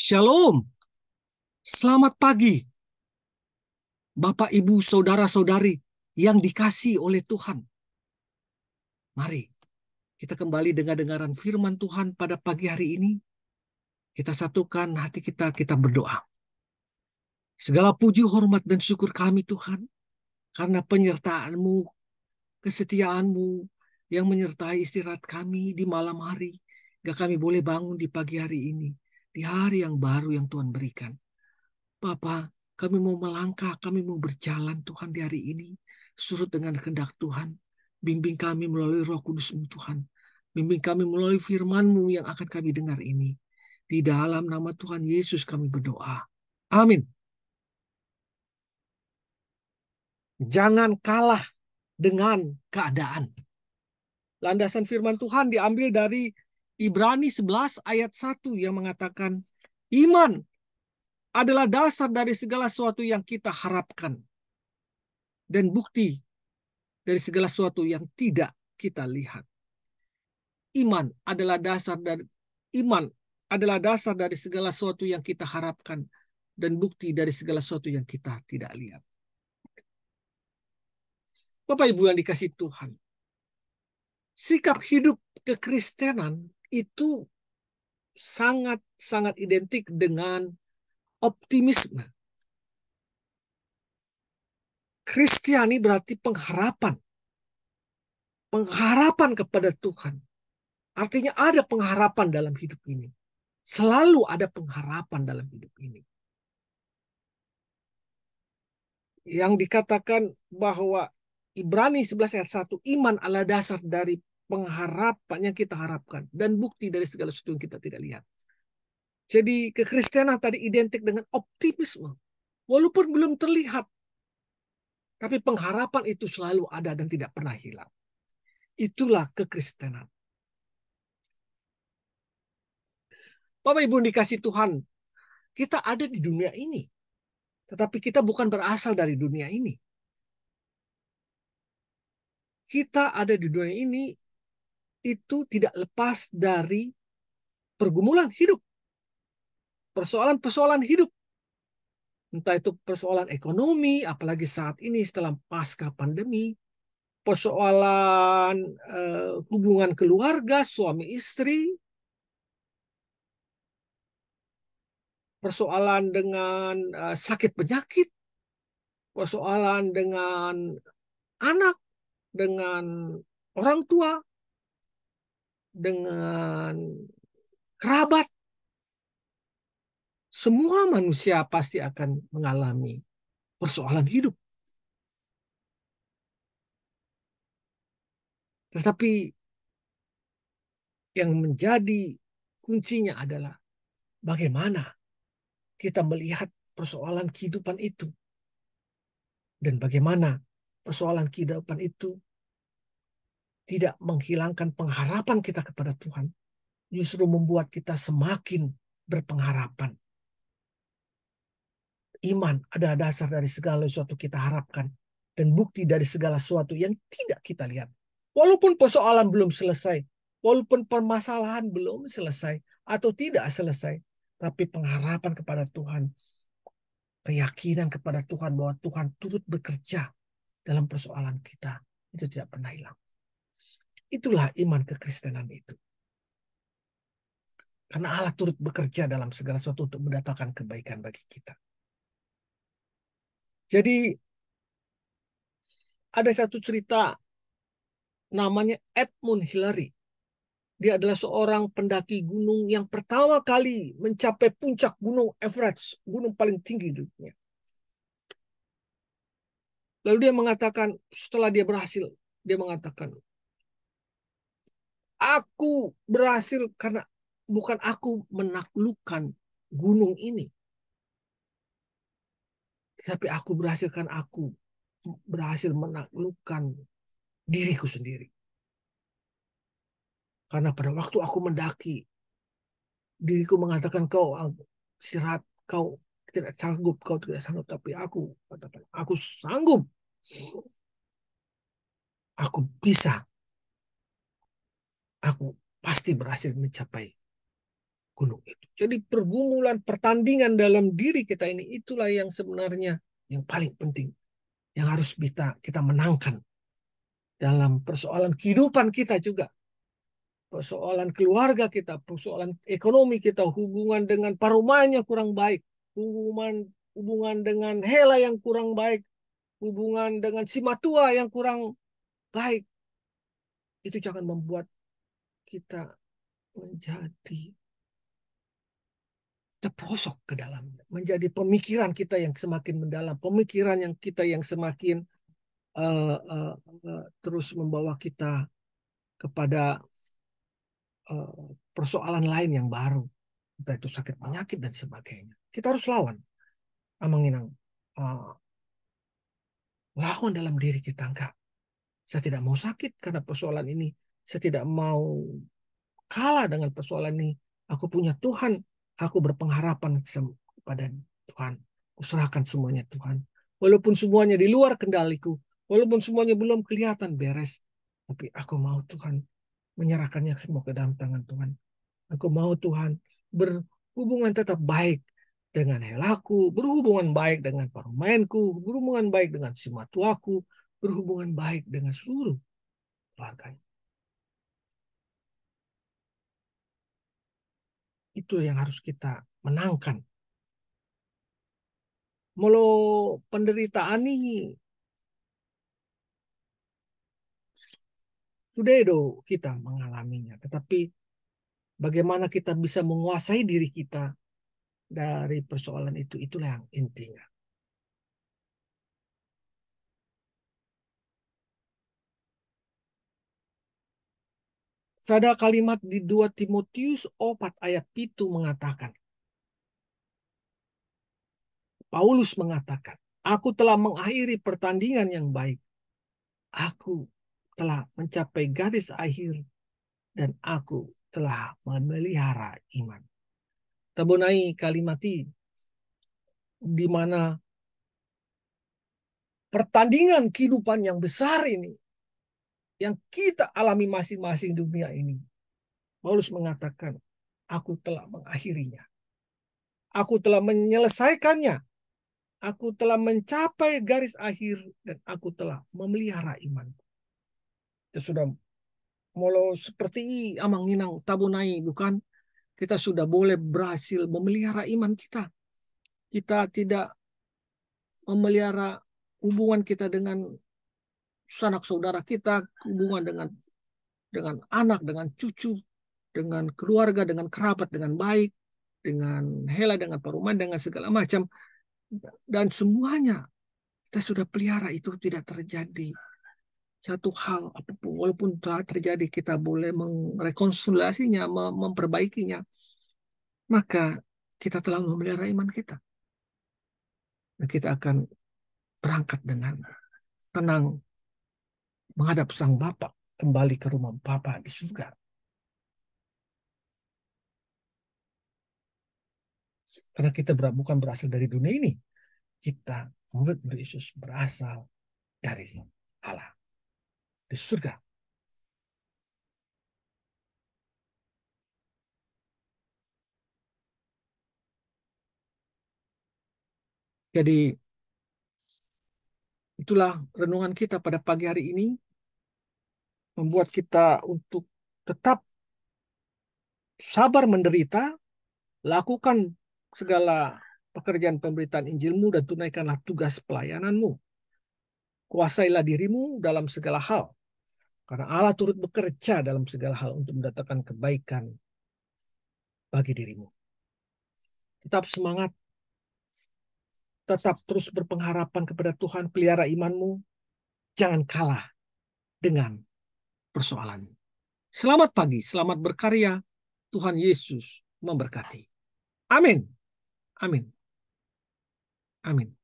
Shalom, selamat pagi, Bapak, Ibu, Saudara-saudari yang dikasihi oleh Tuhan. Mari kita kembali dengar-dengaran firman Tuhan pada pagi hari ini. Kita satukan hati kita, kita berdoa. Segala puji, hormat, dan syukur kami Tuhan, karena penyertaan-Mu, kesetiaan-Mu yang menyertai istirahat kami di malam hari. Gak kami boleh bangun di pagi hari ini, di hari yang baru yang Tuhan berikan. Bapa, kami mau melangkah, kami mau berjalan Tuhan di hari ini. Surut dengan kehendak Tuhan. Bimbing kami melalui Roh Kudus-Mu Tuhan. Bimbing kami melalui firman-Mu yang akan kami dengar ini. Di dalam nama Tuhan Yesus kami berdoa. Amin. Jangan kalah dengan keadaan. Landasan firman Tuhan diambil dari Ibrani 11 ayat 1 yang mengatakan, iman adalah dasar dari segala sesuatu yang kita harapkan dan bukti dari segala sesuatu yang tidak kita lihat. Iman adalah dasar dari segala sesuatu yang kita harapkan dan bukti dari segala sesuatu yang kita tidak lihat. Bapak Ibu yang dikasihi Tuhan, sikap hidup kekristenan itu sangat-sangat identik dengan optimisme. Kristiani berarti pengharapan. Pengharapan kepada Tuhan. Artinya ada pengharapan dalam hidup ini. Selalu ada pengharapan dalam hidup ini. Yang dikatakan bahwa Ibrani 11 ayat 1, iman adalah dasar dari pengharapan yang kita harapkan dan bukti dari segala sesuatu yang kita tidak lihat. Jadi kekristenan tadi identik dengan optimisme. Walaupun belum terlihat, tapi pengharapan itu selalu ada dan tidak pernah hilang. Itulah kekristenan. Bapak Ibu dikasih Tuhan, kita ada di dunia ini. Tetapi kita bukan berasal dari dunia ini. Kita ada di dunia ini itu tidak lepas dari pergumulan hidup. Persoalan-persoalan hidup. Entah itu persoalan ekonomi, apalagi saat ini setelah pasca pandemi. Persoalan hubungan keluarga, suami istri. Persoalan dengan sakit penyakit. Persoalan dengan anak, dengan orang tua, dengan kerabat. Semua manusia pasti akan mengalami persoalan hidup. Tetapi yang menjadi kuncinya adalah bagaimana kita melihat persoalan kehidupan itu. Dan bagaimana persoalan kehidupan itu tidak menghilangkan pengharapan kita kepada Tuhan. Justru membuat kita semakin berpengharapan. Iman adalah dasar dari segala sesuatu kita harapkan. Dan bukti dari segala sesuatu yang tidak kita lihat. Walaupun persoalan belum selesai. Walaupun permasalahan belum selesai. Atau tidak selesai. Tapi pengharapan kepada Tuhan. Keyakinan kepada Tuhan bahwa Tuhan turut bekerja dalam persoalan kita. Itu tidak pernah hilang. Itulah iman kekristenan itu. Karena Allah turut bekerja dalam segala sesuatu untuk mendatangkan kebaikan bagi kita. Jadi ada satu cerita namanya Edmund Hillary. Dia adalah seorang pendaki gunung yang pertama kali mencapai puncak gunung Everest, gunung paling tinggi di dunia. Lalu dia mengatakan, setelah dia berhasil, dia mengatakan, aku berhasil karena bukan aku menaklukkan gunung ini. Tapi aku berhasil menaklukkan diriku sendiri. Karena pada waktu aku mendaki, diriku mengatakan kau istirahat, kau tidak sanggup, kau tidak sanggup. Tapi aku katakan, aku sanggup. Aku bisa. Aku pasti berhasil mencapai gunung itu. Jadi pergumulan, pertandingan dalam diri kita ini, itulah yang sebenarnya yang paling penting, yang harus kita menangkan dalam persoalan kehidupan kita juga, persoalan keluarga kita, persoalan ekonomi kita, hubungan dengan parumanya kurang baik, hubungan hubungan dengan Hela yang kurang baik, hubungan dengan si Matua yang kurang baik. Itu jangan membuat kita menjadi terperosok ke dalamnya, menjadi pemikiran kita yang semakin mendalam, pemikiran yang kita yang semakin uh, uh, terus membawa kita kepada persoalan lain yang baru, entah itu sakit penyakit dan sebagainya. Kita harus lawan, Amanginang, lawan dalam diri kita. Enggak, saya tidak mau sakit karena persoalan ini, saya tidak mau kalah dengan persoalan ini. Aku punya Tuhan, aku berpengharapan kepada Tuhan. Kuserahkan semuanya Tuhan. Walaupun semuanya di luar kendaliku, walaupun semuanya belum kelihatan beres, tapi aku mau Tuhan menyerahkannya semua ke dalam tangan Tuhan. Aku mau Tuhan berhubungan tetap baik dengan Helaku, berhubungan baik dengan parumainku, berhubungan baik dengan simatuaku, berhubungan baik dengan seluruh keluarganya. Itu yang harus kita menangkan. Molo penderitaan ini sudah do kita mengalaminya, tetapi bagaimana kita bisa menguasai diri kita dari persoalan itu, itulah yang intinya. Ada kalimat di 2 Timotius 4 ayat itu mengatakan, Paulus mengatakan, aku telah mengakhiri pertandingan yang baik. Aku telah mencapai garis akhir dan aku telah memelihara iman. Tabunai kalimat ini, di mana pertandingan kehidupan yang besar ini, yang kita alami masing-masing dunia ini, Paulus mengatakan, aku telah mengakhirinya. Aku telah menyelesaikannya. Aku telah mencapai garis akhir dan aku telah memelihara iman. Kita sudah mulai seperti amang inang tabunai, bukan? Kita sudah boleh berhasil memelihara iman kita. Kita tidak memelihara hubungan kita dengan sanak saudara kita, hubungan dengan anak, dengan cucu, dengan keluarga, dengan kerabat, dengan baik, dengan Hela, dengan paruman, dengan segala macam. Dan semuanya kita sudah pelihara, itu tidak terjadi satu hal apapun. Walaupun telah terjadi, kita boleh merekonstruksinya, memperbaikinya. Maka kita telah memelihara iman kita. Dan kita akan berangkat dengan tenang menghadap Sang Bapa, kembali ke rumah Bapa di surga. Karena kita bukan berasal dari dunia ini. Kita, murid-murid Yesus, berasal dari Allah di surga. Jadi itulah renungan kita pada pagi hari ini, membuat kita untuk tetap sabar menderita, lakukan segala pekerjaan pemberitaan Injilmu dan tunaikanlah tugas pelayananmu. Kuasailah dirimu dalam segala hal, karena Allah turut bekerja dalam segala hal untuk mendatangkan kebaikan bagi dirimu. Tetap semangat, tetap terus berpengharapan kepada Tuhan, pelihara imanmu, jangan kalah dengan persoalan. Selamat pagi, selamat berkarya, Tuhan Yesus memberkati. Amin. Amin. Amin.